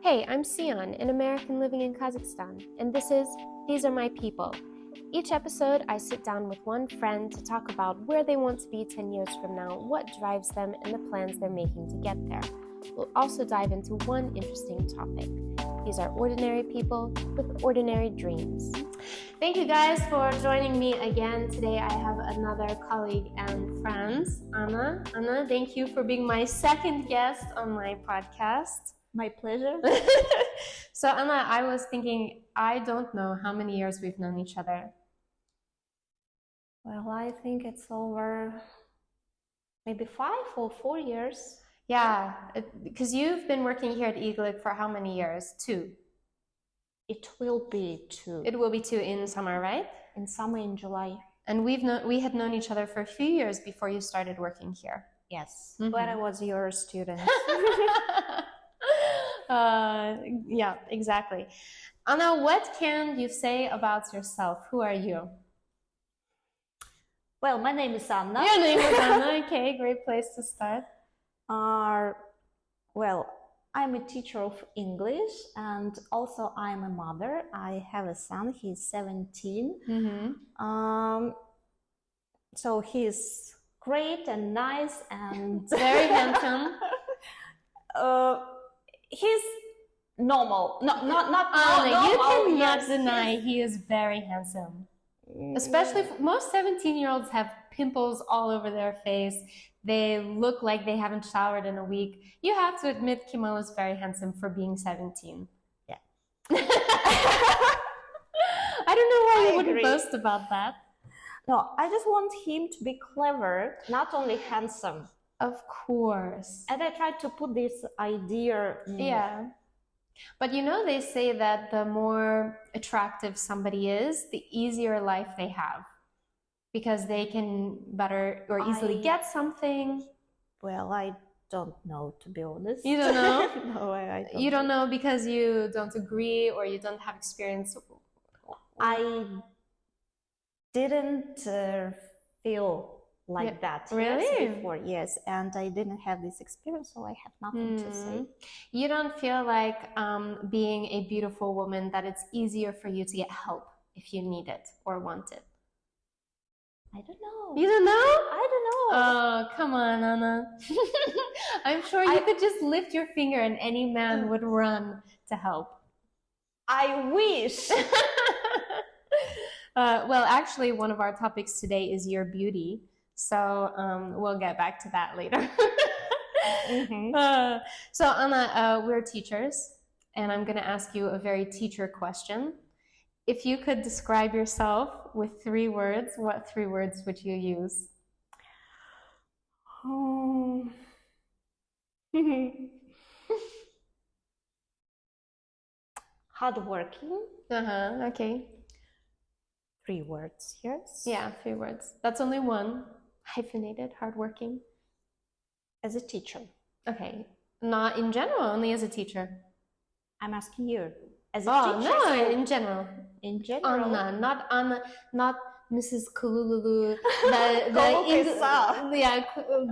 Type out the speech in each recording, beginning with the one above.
Hey, I'm Sion, an American living in Kazakhstan, and These Are My People. Each episode, I sit down with one friend to talk about where they want to be 10 years from now, what drives them, and the plans they're making to get there. We'll also dive into one interesting topic. These are ordinary people with ordinary dreams. Thank you guys for joining me again. Today I have another colleague and friend, Anna. Anna, thank you for being my second guest on my podcast. My pleasure. So Anna, I was thinking, I don't know how many years we've known each other. Well, I think it's over maybe 5 or 4 years. Yeah, because you've been working here at Eaglick for how many years? 2. It will be 2. It will be 2 in summer, right? In summer, in July. And we had known each other for a few years before you started working here. Yes, but I was your student. Yeah, exactly. Anna, what can you say about yourself? Who are you? Well, my name is Anna. Your name is Anna. Okay, great place to start. Well, I'm a teacher of English and also I'm a mother. I have a son, he's 17. So he's great and nice and very handsome. He's normal. Not you cannot yes. deny he is very handsome. Especially most 17-year-olds have pimples all over their face. They look like they haven't showered in a week. You have to admit Kemal is very handsome for being 17. Yeah. I don't know why you wouldn't boast about that. No, I just want him to be clever, not only handsome. Of course. And I tried to put this idea. Yeah. But you know, they say that the more attractive somebody is, the easier life they have. Because they can better or easily get something. Well, I don't know, to be honest. You don't know? No, I don't. You don't know because you don't agree or you don't have experience? I didn't feel like that. Really? Yes, before, yes. And I didn't have this experience, so I have nothing to say. You don't feel like being a beautiful woman, that it's easier for you to get help if you need it or want it? I don't know. You don't know? I don't know. Oh, come on, Anna. I'm sure you could just lift your finger and any man would run to help. I wish. Well, actually, one of our topics today is your beauty. So we'll get back to that later. So Anna, we're teachers, and I'm going to ask you a very teacher question. If you could describe yourself with 3 words, what 3 words would you use? Hardworking. Okay. 3 words, yes? Yeah, 3 words. That's only 1. Hyphenated, hardworking. As a teacher. Okay. Not in general, only as a teacher. I'm asking you. As a teacher? No, so in general. In general? Anna, not Anna, not Mrs. Kululu,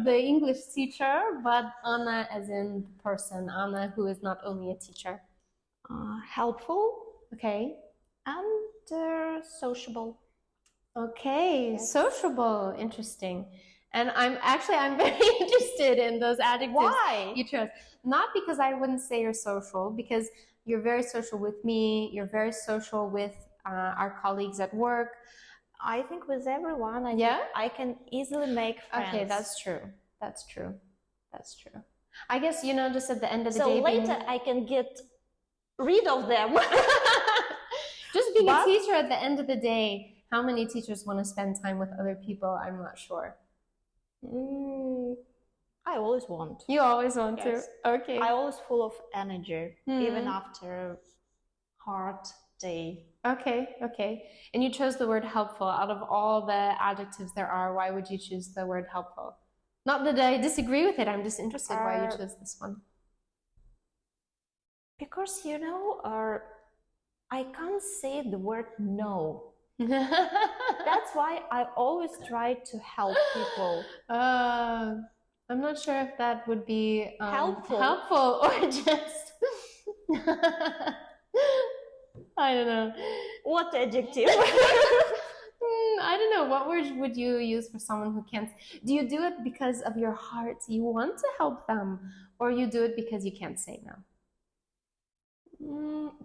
the English teacher, but Anna as in the person, Anna who is not only a teacher. Helpful. Okay. And sociable. Okay, yes. Sociable, interesting. And I'm very interested in those adjectives. Why? You chose. Not because I wouldn't say you're social, because you're very social with me, you're very social with our colleagues at work. I think with everyone, I can easily make friends. Okay, that's true. That's true. That's true. I guess, just at the end of the day... So later I can get rid of them. Just being a teacher at the end of the day, how many teachers want to spend time with other people? I'm not sure. I always want. You always want to? Okay. I'm always full of energy, even after a hard day. Okay. And you chose the word helpful. Out of all the adjectives there are, why would you choose the word helpful? Not that I disagree with it, I'm just interested why you chose this one. Because, I can't say the word no. That's why I always try to help people. I'm not sure if that would be helpful or just I don't know. What adjective? I don't know. What word would you use for someone who can't? Do you do it because of your heart? You want to help them, or you do it because you can't say no?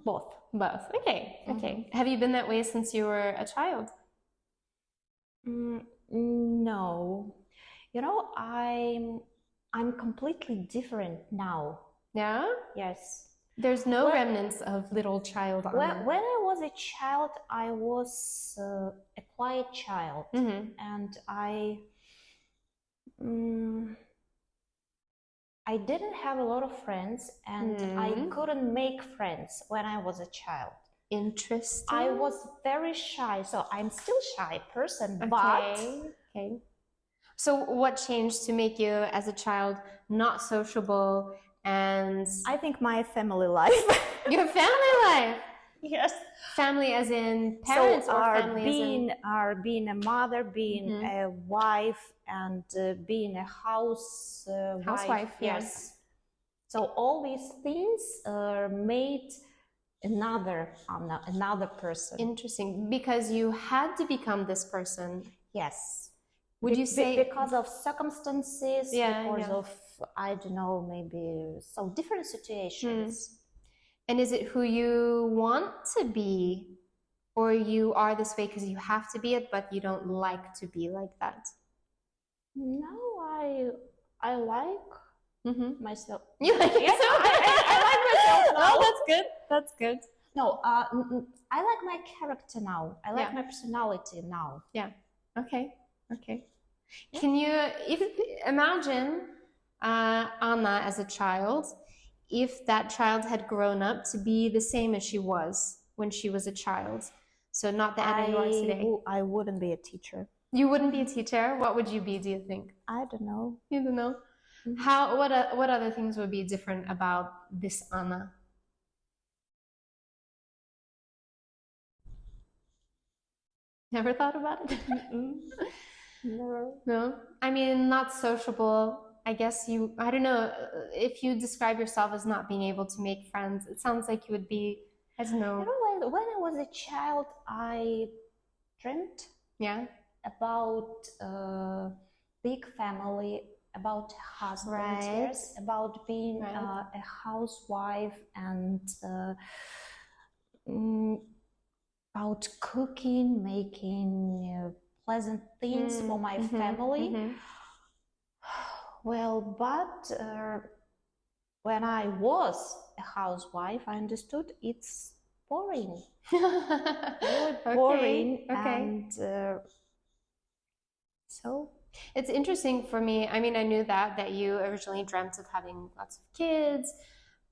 Both. Both. Okay. Okay. Have you been that way since you were a child? No. You know, I'm completely different now. Yeah? Yes. There's no remnants of little child on When I was a child, I was a quiet child, and I didn't have a lot of friends, and I couldn't make friends when I was a child. Interesting. I was very shy, so I'm still a shy person, Okay. So what changed to make you, as a child, not sociable? And I think my family life. Your family life? Yes. Family as in parents, or family being a mother, being a wife, and being a housewife. Yes. So all these things made another person. Interesting, because you had to become this person. Yes. Would you say because of circumstances? Because of, I don't know, maybe so different situations. And is it who you want to be, or you are this way because you have to be it, but you don't like to be like that? No, I like myself. You like yourself? I like myself now. Oh, that's good. That's good. No, I like my character now. I like my personality now. Yeah. Okay. Okay. Can you imagine Anna as a child, if that child had grown up to be the same as she was when she was a child? So not the Anna you are today. I wouldn't be a teacher. You wouldn't be a teacher? What would you be, do you think? I don't know. You don't know? What other things would be different about this Anna? Never thought about it? No? I mean, not sociable. I guess I don't know, if you describe yourself as not being able to make friends, it sounds like you would be, I don't know. You know, when I was a child, I dreamt about big family, about husband, yes, about being a housewife, and about cooking, making pleasant things for my family. Well, but when I was a housewife, I understood it's boring. Really boring. And so it's interesting for me. I mean, I knew that you originally dreamt of having lots of kids.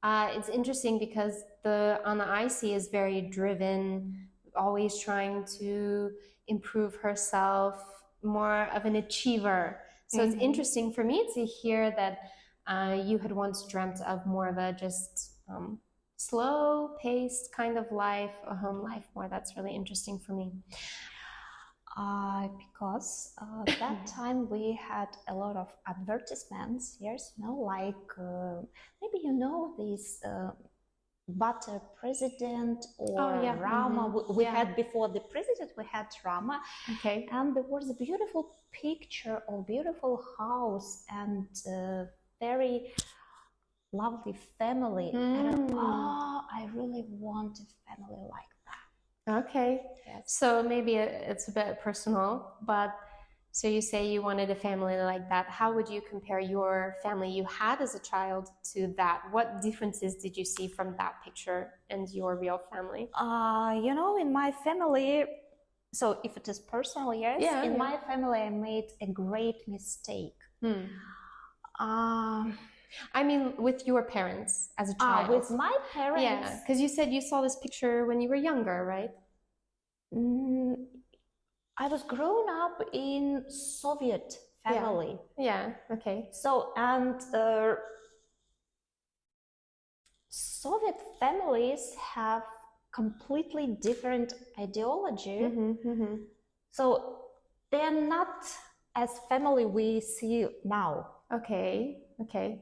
It's interesting because the Anna I see is very driven, always trying to improve herself, more of an achiever. So it's interesting for me to hear that you had once dreamt of more of a just slow-paced kind of life, a home life more. That's really interesting for me. Because that time we had a lot of advertisements, yes, you know, like maybe you know this butter president or Rama. We had before the president, we had Rama. Okay. And there was a beautiful picture of beautiful house and very lovely family. And I really want a family like that. Okay. Yes. So maybe it's a bit personal, but so you say you wanted a family like that. How would you compare your family you had as a child to that? What differences did you see from that picture and your real family? You know, in my family, so if it is personal, yes, in my family I made a great mistake. I mean, with your parents as a child. With my parents? Yeah, because you said you saw this picture when you were younger, right? I was grown up in Soviet family. Yeah, okay. So, and Soviet families have completely different ideology. So they're not as family we see now. Okay, okay.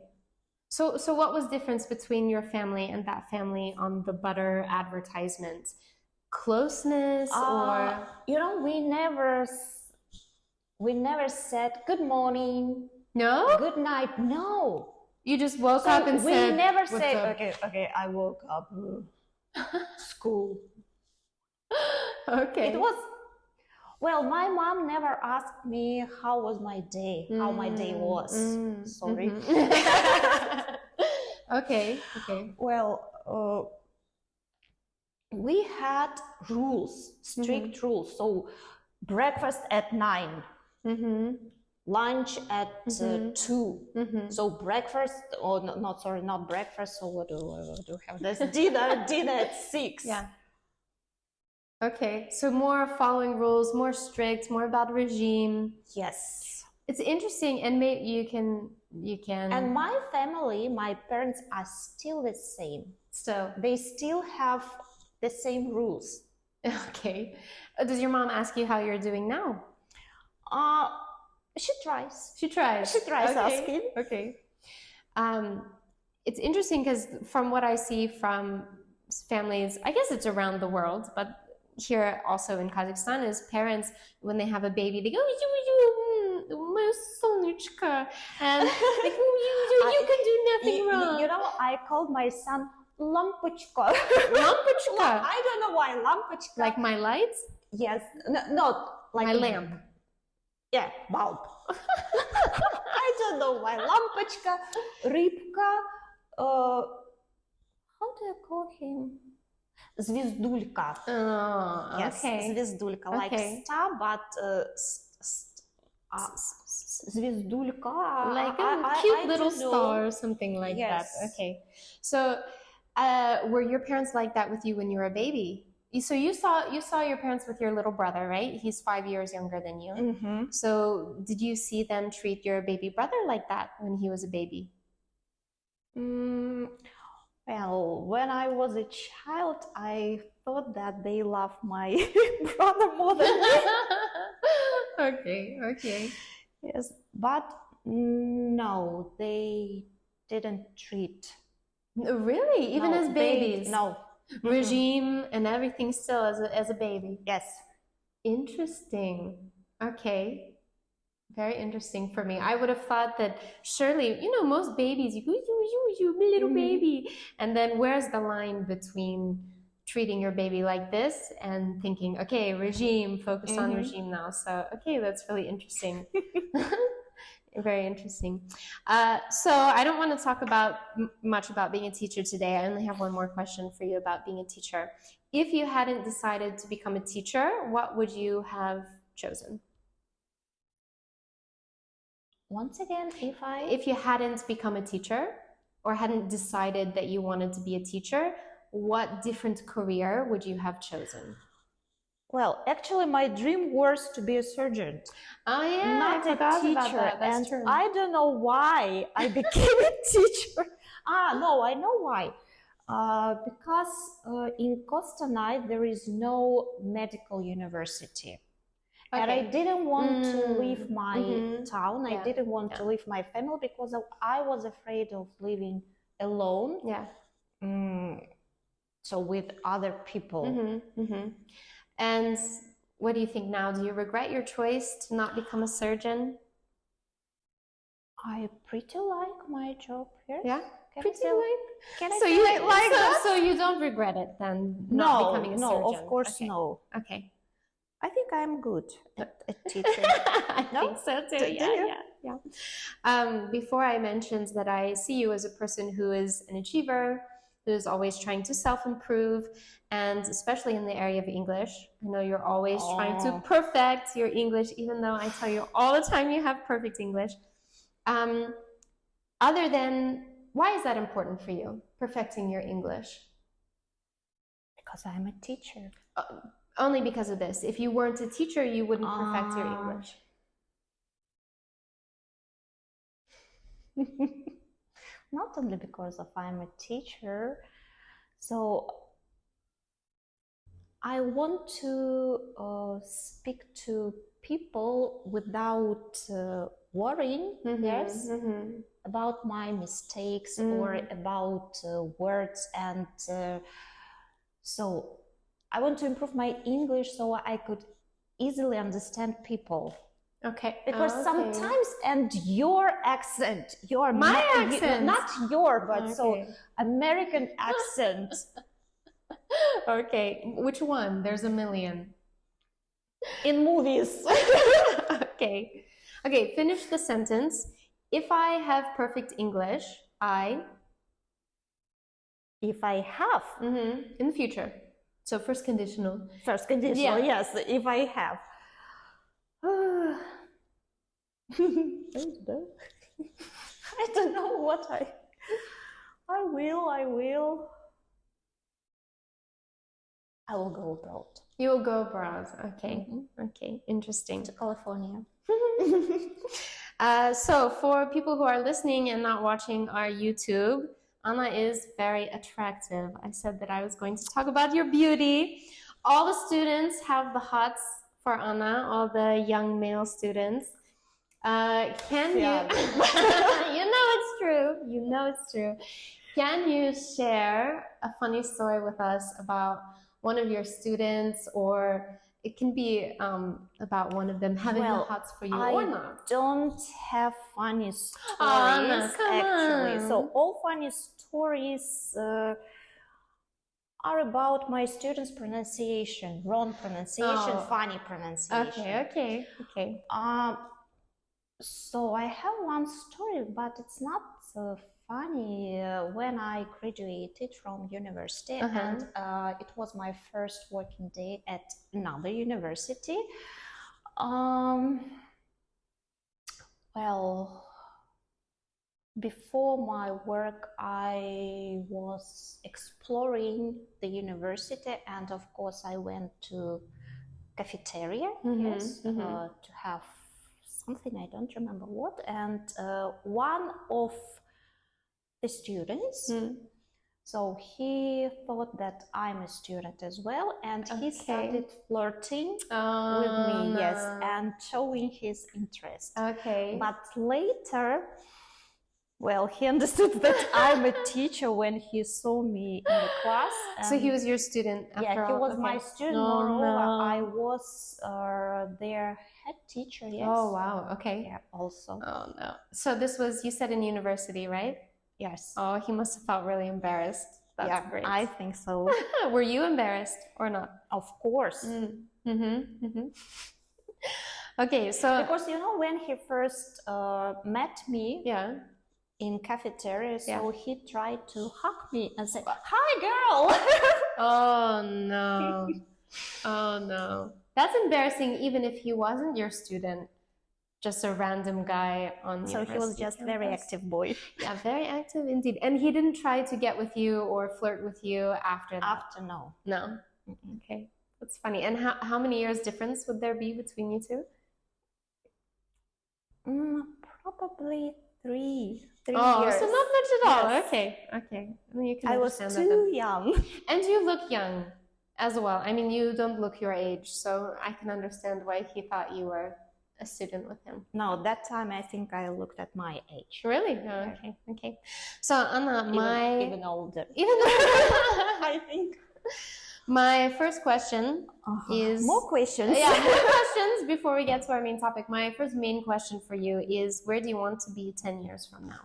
So what was difference between your family and that family on the butter advertisement? Closeness or You know, we never said good morning, no? good night. No. You just woke up and we said, never "What's said, up?" okay, I woke up, school. Okay. It was, well, my mom never asked me how was my day, how my day was. Sorry. Okay. Well, we had rules, strict rules. So breakfast at 9, lunch at 2. So breakfast, or not breakfast. So what do we have? This dinner at 6. Yeah. Okay, so more following rules, more strict, more about regime. Yes. It's interesting, and maybe you can. And my family, my parents are still the same. So they still have the same rules. Okay. Does your mom ask you how you're doing now? She tries. She tries. She tries asking. Okay. It's interesting because from what I see from families, I guess it's around the world, but here also in Kazakhstan, is parents, when they have a baby, they go, my солнышко, and like, you can do nothing wrong. You know, I called my son Lampochka. Lampochka. I don't know why Lampochka. Like my lights? Yes, no, not like my lamp. Yeah, bulb. I don't know why Lampochka, Rybka. How do I call him? Звездулька. Oh, yes, okay. Звездулька, like star, but Звездулька. Like a cute little star or something like that. Okay. So, were your parents like that with you when you were a baby? So you saw your parents with your little brother, right? He's 5 years younger than you. So did you see them treat your baby brother like that when he was a baby? Well, when I was a child, I thought that they loved my brother more than me. Okay. Yes, but no, they didn't treat. Really? Even as babies? No. Regime and everything still as a baby? Yes. Interesting. Okay. Very interesting for me. I would have thought that surely, most babies, you little baby. And then where's the line between treating your baby like this and thinking, okay, regime, focus on regime now. So, okay, that's really interesting. Very interesting. So I don't want to talk much about being a teacher today. I only have one more question for you about being a teacher. If you hadn't decided to become a teacher, what would you have chosen? Once again, if you hadn't become a teacher or hadn't decided that you wanted to be a teacher, what different career would you have chosen? Well, actually, my dream was to be a surgeon. Oh yeah, not I forgot a teacher. About that. That's and true. I don't know why I became a teacher. No, I know why. Because in Kostanay there is no medical university. Okay. And I didn't want to leave my town. I didn't want to leave my family because I was afraid of living alone. Yeah. So with other people. And what do you think now? Do you regret your choice to not become a surgeon? I pretty like my job here. Yeah. So you like that? So you don't regret it then? Not becoming a surgeon? No, of course no. Okay. I think I'm good at teaching. I think so too. Yeah. Before I mentioned that I see you as a person who is an achiever, who is always trying to self-improve, and especially in the area of English. I know you're always trying to perfect your English, even though I tell you all the time you have perfect English. Why is that important for you, perfecting your English? Because I'm a teacher. Only because of this. If you weren't a teacher, you wouldn't perfect your English. Not only because I'm a teacher. So I want to speak to people without worrying, yes, about my mistakes or about words, and so I want to improve my English so I could easily understand people. Okay. Because sometimes, and your accent, my accent, not your, but so American accent. Okay, which one? There's a million. In movies. Okay. Okay, finish the sentence. If I have perfect English, If I have. In the future. So first conditional. First conditional, yes, if I have. I don't know what I will go abroad. You will go abroad. Okay. Okay, interesting. To California. So for people who are listening and not watching our YouTube, Anna is very attractive. I said that I was going to talk about your beauty. All the students have the hots for Anna, all the young male students. Can you, you know it's true, you know it's true. Can you share a funny story with us about one of your students, or it can be about one of them having the hots for you or not? I don't have funny stories, actually. On. So all funny stories are about my students' pronunciation, wrong pronunciation, funny pronunciation. Okay. So I have one story, but it's not funny. When I graduated from university, and it was my first working day at another university. Well, before my work, I was exploring the university, and of course I went to cafeteria, to have something, I don't remember what, and one of the students, so he thought that I'm a student as well, and he started flirting with me, yes, and showing his interest. But later, well, he understood that I'm a teacher when he saw me in the class. So he was your student after all? Yeah, he was my student. Moreover, I was their head teacher, yes. Oh, wow, okay. Yeah, also. Oh, no. So this was, you said in university, right? Yes. Oh, he must have felt really embarrassed. That's great. I think so. Were you embarrassed or not? Of course. Okay, so... Because, you know, when he first met me... in cafeteria, so he tried to hug me and said, "Hi, girl." Oh no. Oh no. That's embarrassing, even if he wasn't your student, just a random guy on the So he was just very active boy. Yeah, very active indeed. And he didn't try to get with you or flirt with you after that? After, no. No? Okay, that's funny. And how many years difference would there be between you two? Probably three years. So not much at all. Yes. Okay. I mean, you can I was too young. And you look young as well. I mean, you don't look your age, so I can understand why he thought you were a student with him. No, that time I think I looked at my age. Really? Oh, okay. So Anna, even older. I think. My first question is... More questions. Yeah, more questions before we get to our main topic. My first main question for you is, where do you want to be 10 years from now?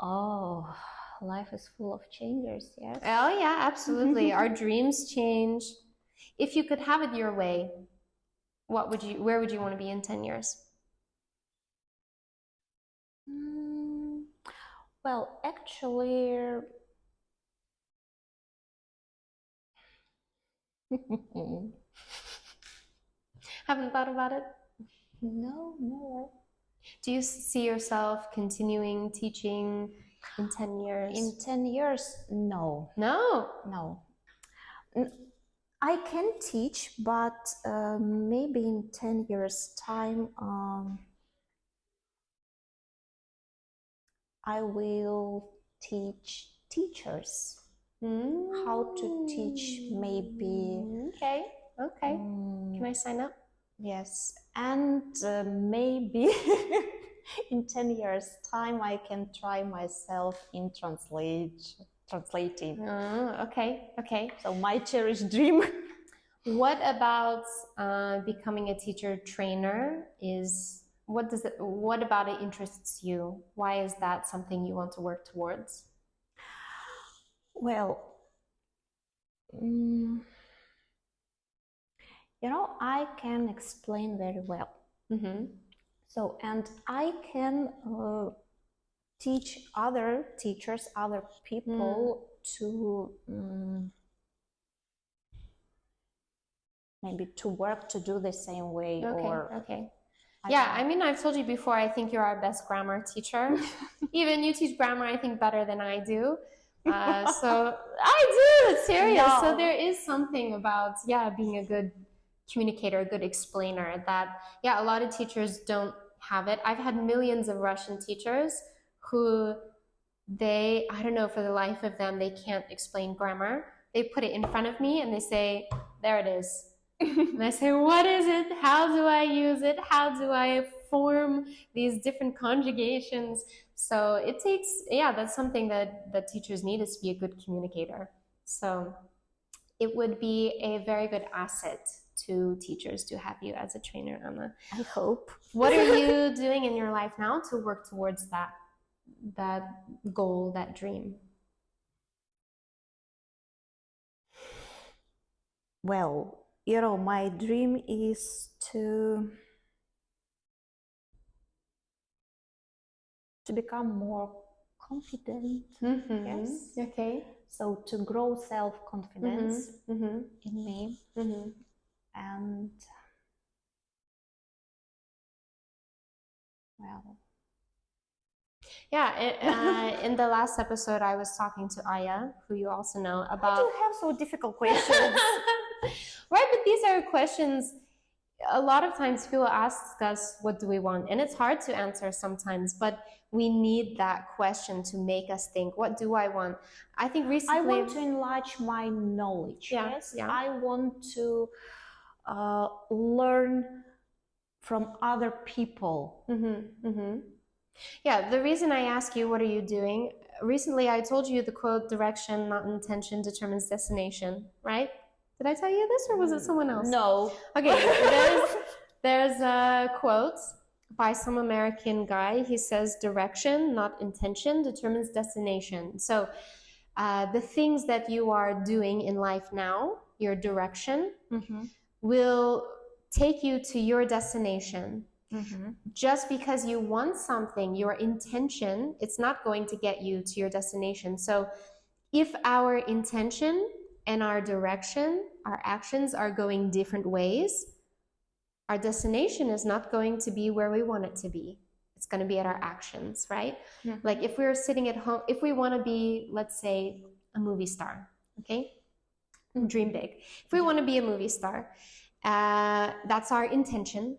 Oh, life is full of changes, yes. Oh yeah, absolutely. Our dreams change. If you could have it your way, where would you want to be in 10 years? Well, actually... Haven't thought about it? No, never. Do you see yourself continuing teaching in 10 years? In 10 years, no. No? I can teach, but maybe in 10 years' time, I will teach teachers how to teach, maybe. Okay. Can I sign up? Yes, and maybe in 10 years' time, I can try myself in translating. Okay. So my cherished dream. What about becoming a teacher trainer? What about it interests you? Why is that something you want to work towards? Well, I can explain very well. So, and I can teach other teachers, other people to maybe to work to do the same way. Okay. Yeah, I mean, I've told you before, I think you're our best grammar teacher. Even you teach grammar, I think, better than I do. So I do, serious. No. So there is something about, being a good communicator, a good explainer that, a lot of teachers don't have it. I've had millions of Russian teachers who I don't know, for the life of them, they can't explain grammar. They put it in front of me and they say, there it is. And I say, what is it? How do I use it? How do I form these different conjugations? So it takes, that's something that teachers need, is to be a good communicator. So it would be a very good asset to teachers to have you as a trainer, Anna. I hope. What are you doing in your life now to work towards that goal, that dream? Well, my dream is to become more confident. Yes. Okay. So to grow self-confidence in me. And well. Yeah, in the last episode, I was talking to Aya, who you also know, about... Why do you have so difficult questions? Right, but these are questions, a lot of times people ask us, what do we want? And it's hard to answer sometimes, but we need that question to make us think, what do I want? I think recently... I want to enlarge my knowledge, yes? I want to learn from other people. Yeah, the reason I ask you, what are you doing? Recently, I told you the quote, direction, not intention, determines destination, right? Did I tell you this, or was it someone else? No. Okay, there's a quote by some American guy. He says, direction, not intention, determines destination. So the things that you are doing in life now, your direction, will take you to your destination. Just because you want something, your intention, it's not going to get you to your destination. So if our intention and our direction, our actions are going different ways, our destination is not going to be where we want it to be. It's going to be at our actions, right? Like if we're sitting at home, if we want to be, let's say, a movie star, okay? Dream big. If we want to be a movie star, that's our intention.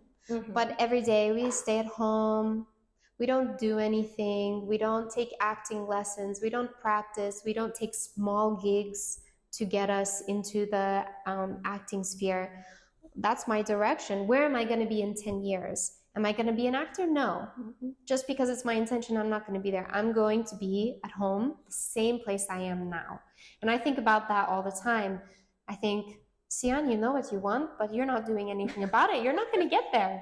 But every day we stay at home, we don't do anything, we don't take acting lessons, we don't practice, we don't take small gigs to get us into the acting sphere. That's my direction. Where am I going to be in 10 years? Am I going to be an actor? No. Just because it's my intention, I'm not going to be there. I'm going to be at home, the same place I am now. And I think about that all the time. I think, Sian, you know what you want, but you're not doing anything about it. You're not going to get there.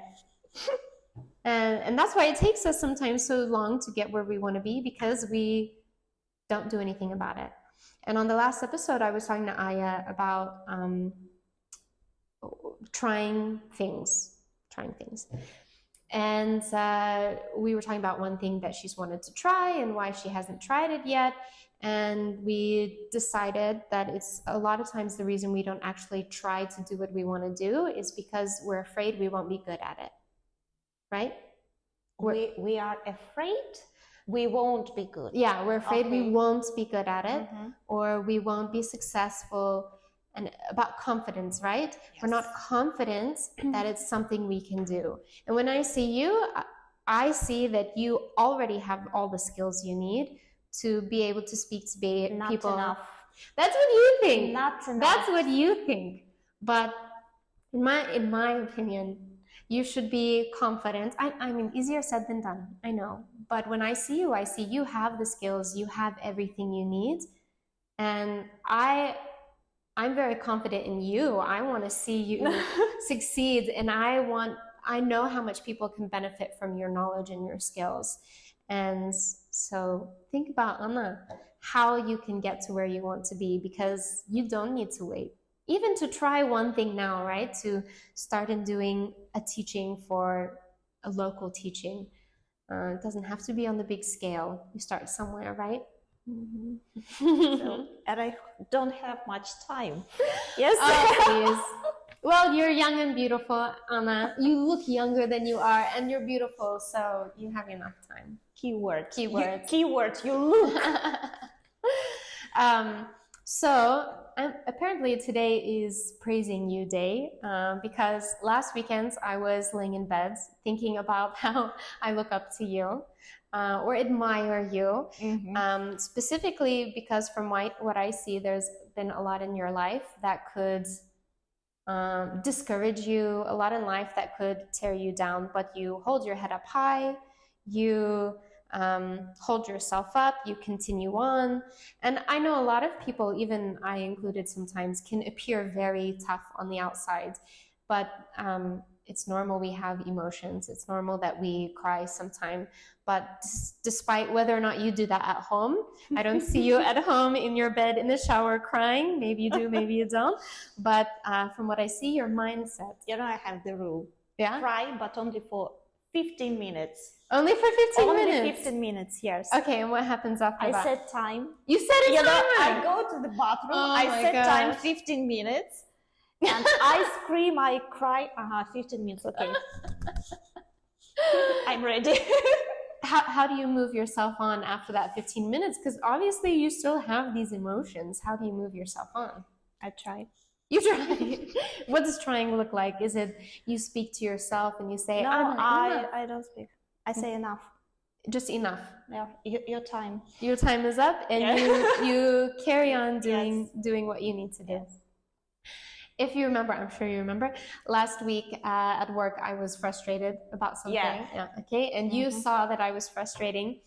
And that's why it takes us sometimes so long to get where we want to be, because we don't do anything about it. And on the last episode, I was talking to Aya about trying things. And we were talking about one thing that she's wanted to try and why she hasn't tried it yet. And we decided that it's a lot of times the reason we don't actually try to do what we want to do is because we're afraid we won't be good at it, right? We are afraid we won't be good. Yeah, we're afraid we won't be good at it, or we won't be successful. And about confidence, right? Yes. We're not confident that it's something we can do. And when I see you, I see that you already have all the skills you need to be able to speak to people. Not enough. That's what you think. Not enough. That's what you think. But in my opinion, You should be confident. I mean, easier said than done, I know. But when I see you have the skills, you have everything you need. And I'm very confident in you. I want to see you succeed, and I know how much people can benefit from your knowledge and your skills. And so think about, Anna, how you can get to where you want to be, because you don't need to wait. Even to try one thing now, right? To start in doing a teaching for a local teaching. It doesn't have to be on the big scale. You start somewhere, right? So, and I don't have much time. Yes. Oh, please. Well, you're young and beautiful, Anna. You look younger than you are, and you're beautiful, so you have enough time. Keyword. Keyword. You look. So apparently today is Praising You Day, because last weekend I was laying in bed thinking about how I look up to you. Or admire you, specifically because from what I see, there's been a lot in your life that could discourage you, a lot in life that could tear you down, but you hold your head up high, you hold yourself up, you continue on. And I know a lot of people, even I included sometimes, can appear very tough on the outside, but it's normal we have emotions. It's normal that we cry sometime. But despite whether or not you do that at home, I don't see you at home in your bed in the shower crying. Maybe you do, maybe you don't. But from what I see, your mindset. You know, I have the rule. Yeah? Cry, but only for 15 minutes. Only for 15 minutes? Only 15 minutes, yes. Okay, and what happens after that? I set time. You set a timer? I go to the bathroom, I set time 15 minutes. And I scream, I cry. 15 minutes, okay. I'm ready. How do you move yourself on after that 15 minutes? Because obviously you still have these emotions. How do you move yourself on? I try. You try. What does trying look like? Is it you speak to yourself and you say, no, I don't speak. I say enough. Just enough. Yeah, your time. Your time is up, and you carry on doing what you need to do. Yes. If you remember, I'm sure you remember, last week at work, I was frustrated about something. Yeah. Okay. And you saw that I was frustrated.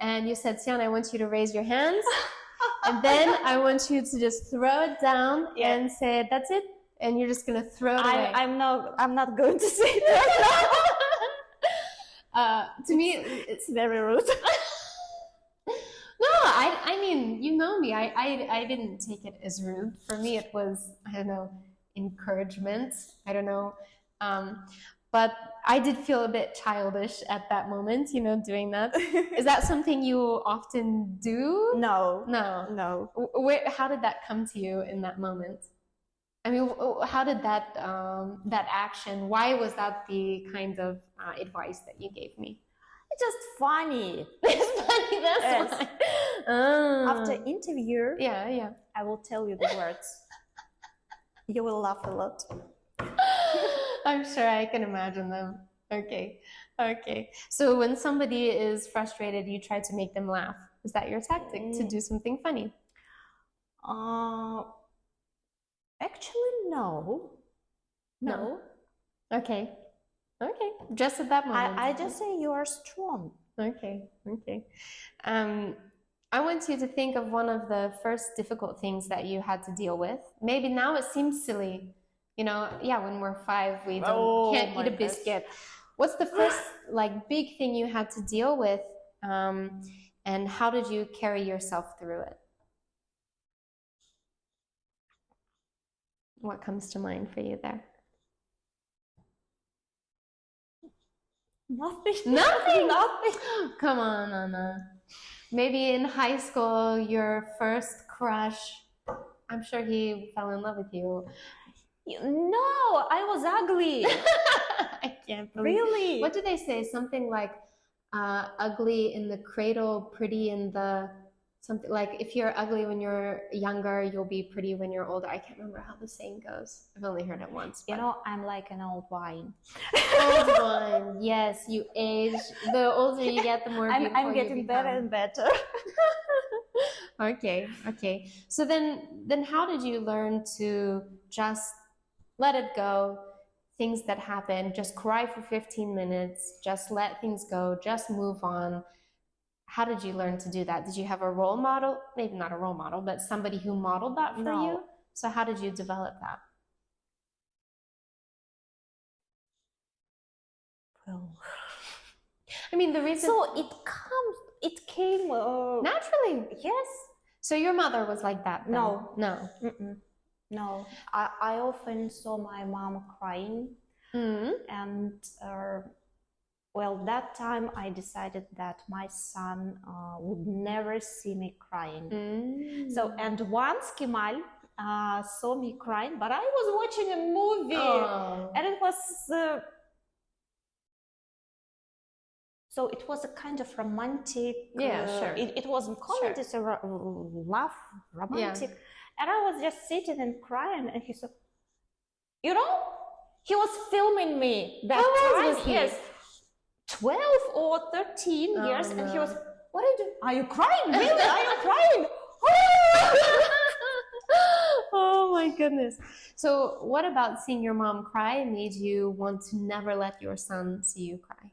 And you said, Sian, I want you to raise your hands. And then I want you to just throw it down and say, that's it. And you're just going to throw it away. I'm not going to say that. To me, it's very rude. No, I mean, you know me. I didn't take it as rude. For me, it was, I don't know, encouragement. I don't know. But I did feel a bit childish at that moment, you know, doing that. Is that something you often do? No. How did that come to you in that moment? I mean, how did that action, why was that the kind of advice that you gave me? It's just funny. It's funny, that's why. After interview, I will tell you the words. You will laugh a lot. I'm sure I can imagine them. Okay. So when somebody is frustrated, you try to make them laugh. Is that your tactic, to do something funny? Actually, no. Okay. Just at that moment. I just say you are strong. Okay. I want you to think of one of the first difficult things that you had to deal with. Maybe now it seems silly. You know, when we're 5, we can't eat a biscuit. What's the first big thing you had to deal with, and how did you carry yourself through it? What comes to mind for you there? Nothing. Come on, Anna. Maybe in high school, your first crush, I'm sure he fell in love with you. No, I was ugly. I can't believe. Really? What do they say? Something like ugly in the cradle, pretty in the... Something like, if you're ugly when you're younger, you'll be pretty when you're older. I can't remember how the saying goes. I've only heard it once. You know, I'm like an old wine. Old wine, yes. You age. The older you get, the more beautiful I'm getting better and better. Okay. So then how did you learn to just let it go, things that happen, just cry for 15 minutes, just let things go, just move on. How did you learn to do that? Did you have a role model? Maybe not a role model, but somebody who modeled that for you? So how did you develop that? Well, I mean, the reason... So it came... naturally. Yes. So your mother was like that then? No. No. No. I often saw my mom crying. And well, that time I decided that my son would never see me crying. So, and once Kemal saw me crying, but I was watching a movie, and it was so it was a kind of romantic. Sure. It wasn't comedy, it's a love, romantic, and I was just sitting and crying, and he said, you know, he was filming me that time. Was he? Yes, 12 or 13 years, and he was, what are you doing? Are you crying? Really? Are you crying? Oh my goodness. So what about seeing your mom cry made you want to never let your son see you cry?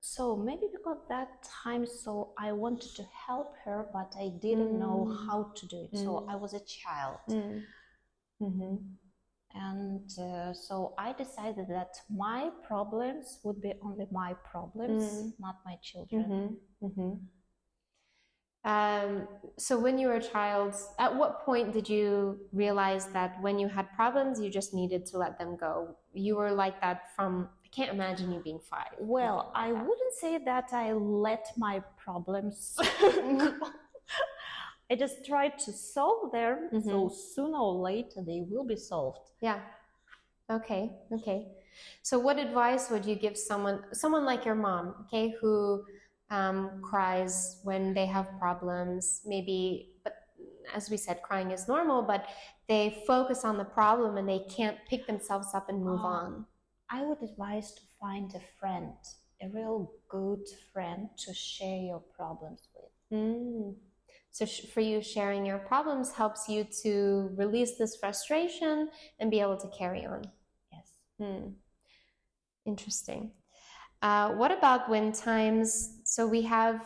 So maybe because that time, so I wanted to help her, but I didn't know how to do it. So I was a child. And so I decided that my problems would be only my problems, not my children. So when you were a child, at what point did you realize that when you had problems, you just needed to let them go? You were like that from, I can't imagine you being 5. Well, I wouldn't say that I let my problems go. I just tried to solve them, so sooner or later they will be solved. Yeah. Okay. So what advice would you give someone like your mom, okay, who cries when they have problems, maybe, but as we said, crying is normal, but they focus on the problem and they can't pick themselves up and move on? I would advise to find a friend, a real good friend to share your problems with. So for you, sharing your problems helps you to release this frustration and be able to carry on. Yes. Interesting. What about when times, so we have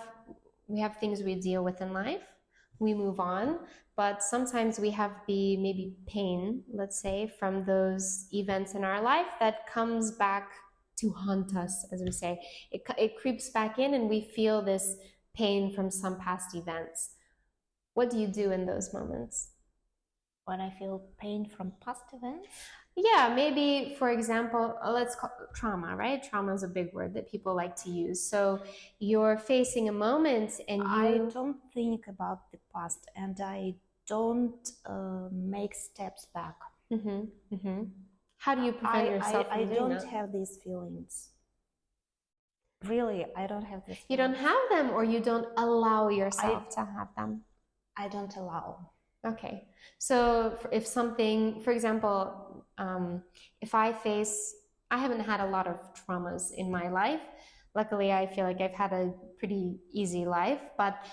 things we deal with in life, we move on, but sometimes we have the maybe pain, let's say, from those events in our life that comes back to haunt us, as we say. It creeps back in and we feel this pain from some past events. What do you do in those moments? When I feel pain from past events? Yeah, maybe, for example, let's call it trauma, right? Trauma is a big word that people like to use. So you're facing a moment and I don't think about the past, and I don't make steps back. How do you prevent yourself from doing that? I don't have these feelings. Really, I don't have this. You don't have them, or you don't allow yourself to have them? I don't allow. Okay. So if something, for example, if I haven't had a lot of traumas in my life. Luckily, I feel like I've had a pretty easy life, but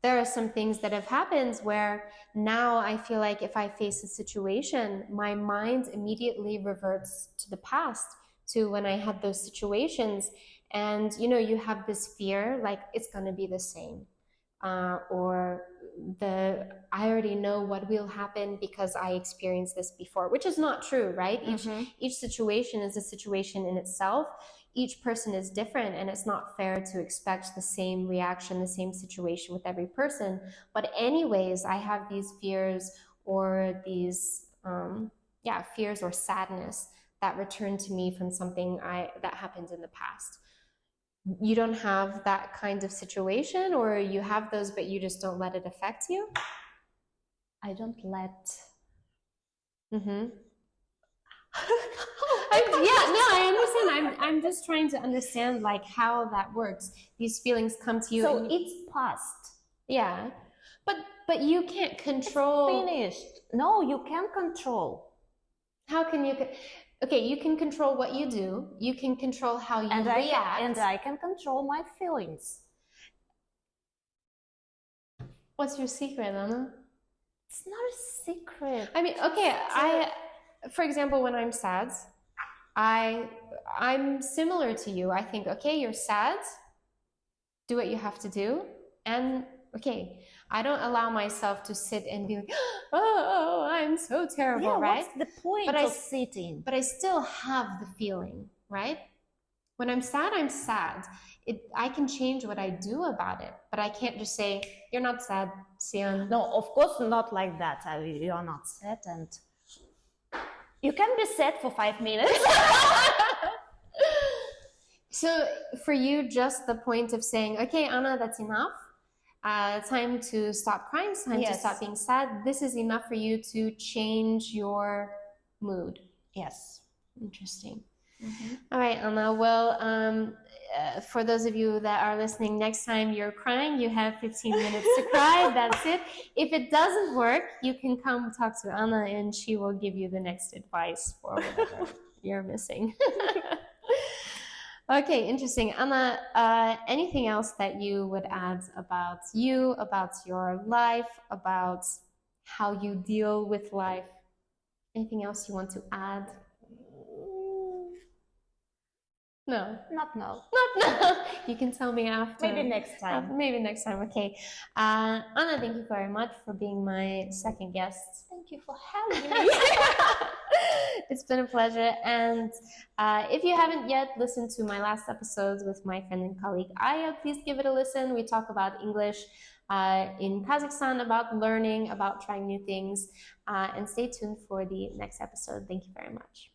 there are some things that have happened where now I feel like if I face a situation, my mind immediately reverts to the past, to when I had those situations. And, you know, you have this fear, like it's going to be the same. Or I already know what will happen because I experienced this before, which is not true, right? Each situation is a situation in itself. Each person is different, and it's not fair to expect the same reaction, the same situation with every person. But anyways, I have these fears or these, fears or sadness that return to me from something that happened in the past. You don't have that kind of situation, or you have those, but you just don't let it affect you? I don't let. I understand. I'm just trying to understand like how that works. These feelings come to you. So it's past. Yeah, but you can't control. It's finished. No, you can't control. How can you? Okay, you can control what you do. You can control how you react. And I can control my feelings. What's your secret, Anna? It's not a secret. I mean, okay, for example, when I'm sad, I'm similar to you. I think, okay, you're sad, do what you have to do, and okay, I don't allow myself to sit and be like, oh, I'm so terrible, Yeah, right? what's the point of sitting? But I still have the feeling, right? When I'm sad, I'm sad. I can change what I do about it, but I can't just say, you're not sad, Sion. No, of course not like that. You're not sad, and you can be sad for 5 minutes. So for you, just the point of saying, okay, Anna, that's enough. Time to stop crying, time to stop being sad. This is enough for you to change your mood. Yes. Interesting. All right, Anna. Well, for those of you that are listening, next time you're crying, you have 15 minutes to cry. That's it. If it doesn't work, you can come talk to Anna and she will give you the next advice for whatever you're missing. Okay, interesting. Anna, anything else that you would add about you, about your life, about how you deal with life? Anything else you want to add? No. Not now. Not now. You can tell me after. Maybe next time. Maybe next time, okay. Anna, thank you very much for being my second guest. Thank you for having me. It's been a pleasure. And if you haven't yet listened to my last episodes with my friend and colleague Aya, please give it a listen. We talk about English in Kazakhstan, about learning, about trying new things. And stay tuned for the next episode. Thank you very much.